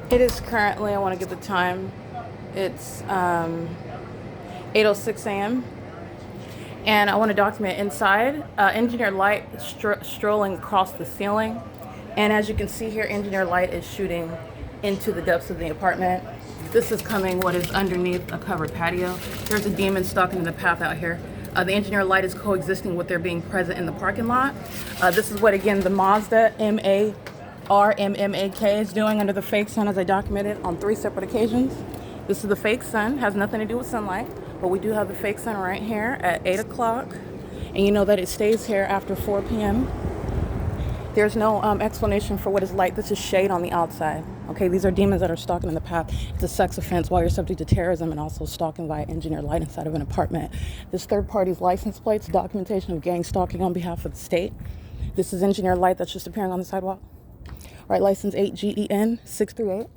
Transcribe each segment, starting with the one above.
It is currently, I want to get the time, it's 8:06 a.m. And I want to document inside, engineer light strolling across the ceiling. And as you can see here, engineer light is shooting into the depths of the apartment. This is coming what is underneath a covered patio. There's a demon stalking the path out here. The engineer light is coexisting with there being present in the parking lot. This is what, again, the Mazda RMMAK is doing under the fake sun, as I documented on 3 separate occasions. This is the fake sun, has nothing to do with sunlight, but we do have the fake sun right here at 8 o'clock. And you know that it stays here after 4 p.m. There's no explanation for what is light. This is shade on the outside. Okay, these are demons that are stalking in the path. It's a sex offense while you're subject to terrorism and also stalking via engineer light inside of an apartment. This third party's license plates, documentation of gang stalking on behalf of the state. This is engineer light that's just appearing on the sidewalk. All right, license 8GEN 638.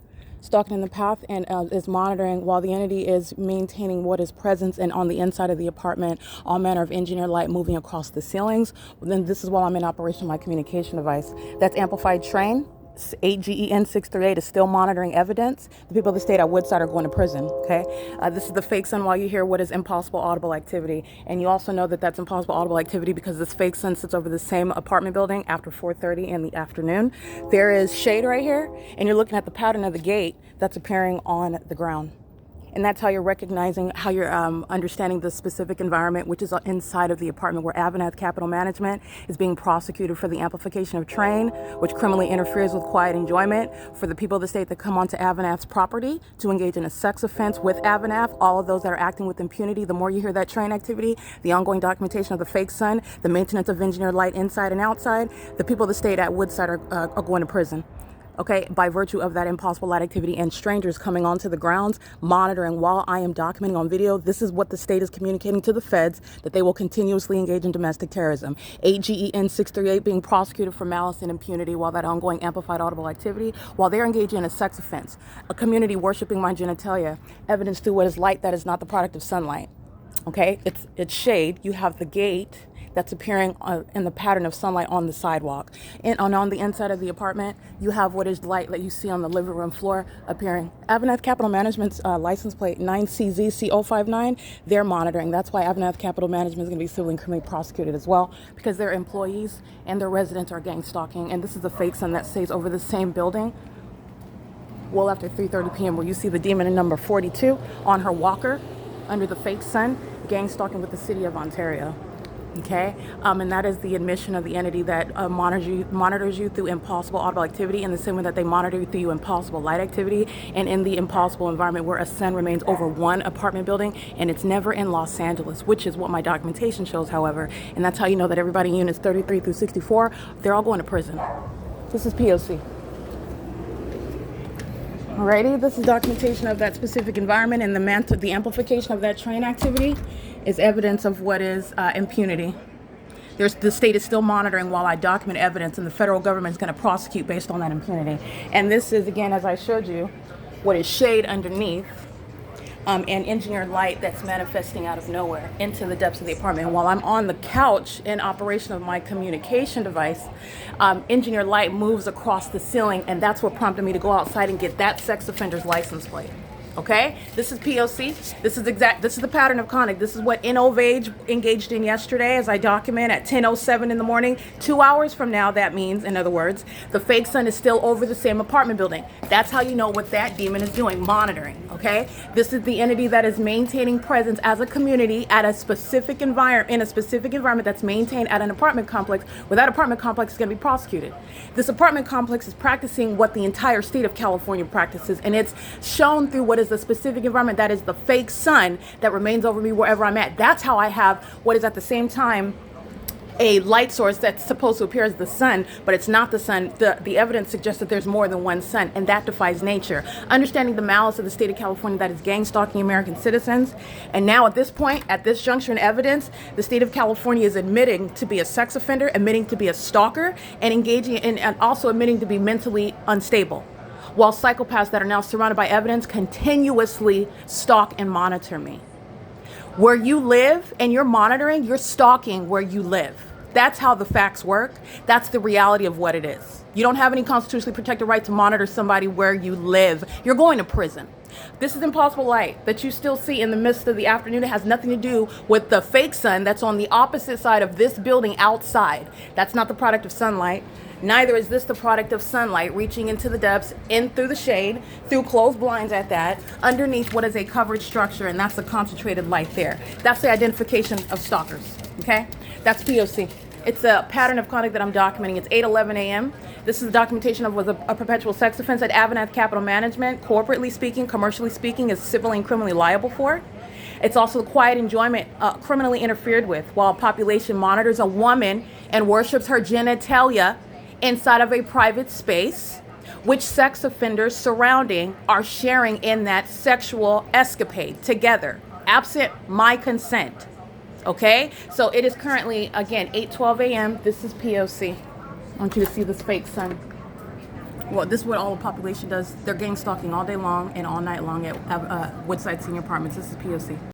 Stalking in the path and is monitoring while the entity is maintaining what is present and on the inside of the apartment, all manner of engineer light moving across the ceilings. Then this is while I'm in operation of my communication device. That's amplified train. 8GEN 638 is still monitoring evidence. The people of the state at Woodside are going to prison, okay? This is the fake sun while you hear what is impossible audible activity. And you also know that that's impossible audible activity because this fake sun sits over the same apartment building after 4:30 in the afternoon. There is shade right here, and you're looking at the pattern of the gate that's appearing on the ground. And that's how you're recognizing, how you're understanding the specific environment, which is inside of the apartment where AVANATH Capital Management is being prosecuted for the amplification of train, which criminally interferes with quiet enjoyment for the people of the state that come onto AVANATH's property to engage in a sex offense with AVANATH. All of those that are acting with impunity, the more you hear that train activity, the ongoing documentation of the fake sun, the maintenance of engineered light inside and outside, the people of the state at Woodside are going to prison. Okay, by virtue of that impossible light activity and strangers coming onto the grounds, monitoring while I am documenting on video. This is what the state is communicating to the feds, that they will continuously engage in domestic terrorism. 8GEN 638 being prosecuted for malice and impunity while that ongoing amplified audible activity, while they're engaging in a sex offense. A community worshiping my genitalia, evidence through what is light that is not the product of sunlight. Okay, it's shade. You have the gate that's appearing in the pattern of sunlight on the sidewalk. And on the inside of the apartment, you have what is light that you see on the living room floor appearing. AVANATH Capital Management's license plate 9CZC059, they're monitoring. That's why AVANATH Capital Management is going to be civilly and criminally prosecuted as well, because their employees and their residents are gang stalking. And this is a fake sun that stays over the same building well after 3:30 p.m. where you see the demon in number 42 on her walker under the fake sun, gang stalking with the city of Ontario. Okay, and that is the admission of the entity that monitors you through impossible audible activity in the same way that they monitor you through impossible light activity and in the impossible environment where a sun remains over one apartment building and it's never in Los Angeles, which is what my documentation shows, however. And that's how you know that everybody in units 33 through 64, they're all going to prison. This is P.O.C. Alrighty, this is documentation of that specific environment, and the amplification of that train activity is evidence of what is impunity. The state is still monitoring while I document evidence, and the federal government is going to prosecute based on that impunity. And this is, again, as I showed you, what is shade underneath and engineered light that's manifesting out of nowhere into the depths of the apartment. And while I'm on the couch in operation of my communication device, engineered light moves across the ceiling, and that's what prompted me to go outside and get that sex offender's license plate. Okay, this is P.O.C. This is the pattern of conduct. This is what ENAGED engaged in yesterday, as I document at 10:07 in the morning. 2 hours from now, that means, in other words, the fake sun is still over the same apartment building. That's how you know what that demon is doing, monitoring. Okay, this is the entity that is maintaining presence as a community at a specific environment, in a specific environment that's maintained at an apartment complex, where that apartment complex is going to be prosecuted. This apartment complex is practicing what the entire state of California practices, and it's shown through what is the specific environment that is the fake sun that remains over me wherever I'm at. That's how I have what is at the same time a light source that's supposed to appear as the sun, but it's not the sun. The evidence suggests that there's more than one sun, and that defies nature. Understanding the malice of the state of California that is gang stalking American citizens. And now at this point, at this juncture in evidence, the state of California is admitting to be a sex offender, admitting to be a stalker, and engaging in, and also admitting to be mentally unstable, while psychopaths that are now surrounded by evidence continuously stalk and monitor me. Where you live and you're monitoring, you're stalking where you live. That's how the facts work. That's the reality of what it is. You don't have any constitutionally protected right to monitor somebody where you live. You're going to prison. This is impossible light that you still see in the midst of the afternoon. It has nothing to do with the fake sun that's on the opposite side of this building outside. That's not the product of sunlight. Neither is this the product of sunlight reaching into the depths, in through the shade, through closed blinds at that, underneath what is a covered structure, and that's the concentrated light there. That's the identification of stalkers, okay? That's P.O.C. It's a pattern of conduct that I'm documenting. It's 8:11 a.m. This is the documentation of a perpetual sex offense that AVANATH Capital Management, corporately speaking, commercially speaking, is civilly and criminally liable for. It's also quiet enjoyment criminally interfered with while population monitors a woman and worships her genitalia inside of a private space, which sex offenders surrounding are sharing in that sexual escapade together, absent my consent. Okay, so it is currently, again, 8:12 a.m. This is P.O.C. I want you to see this fake sun. Well, this is what all the population does. They're gang stalking all day long and all night long at Woodside Senior Apartments. This is P.O.C.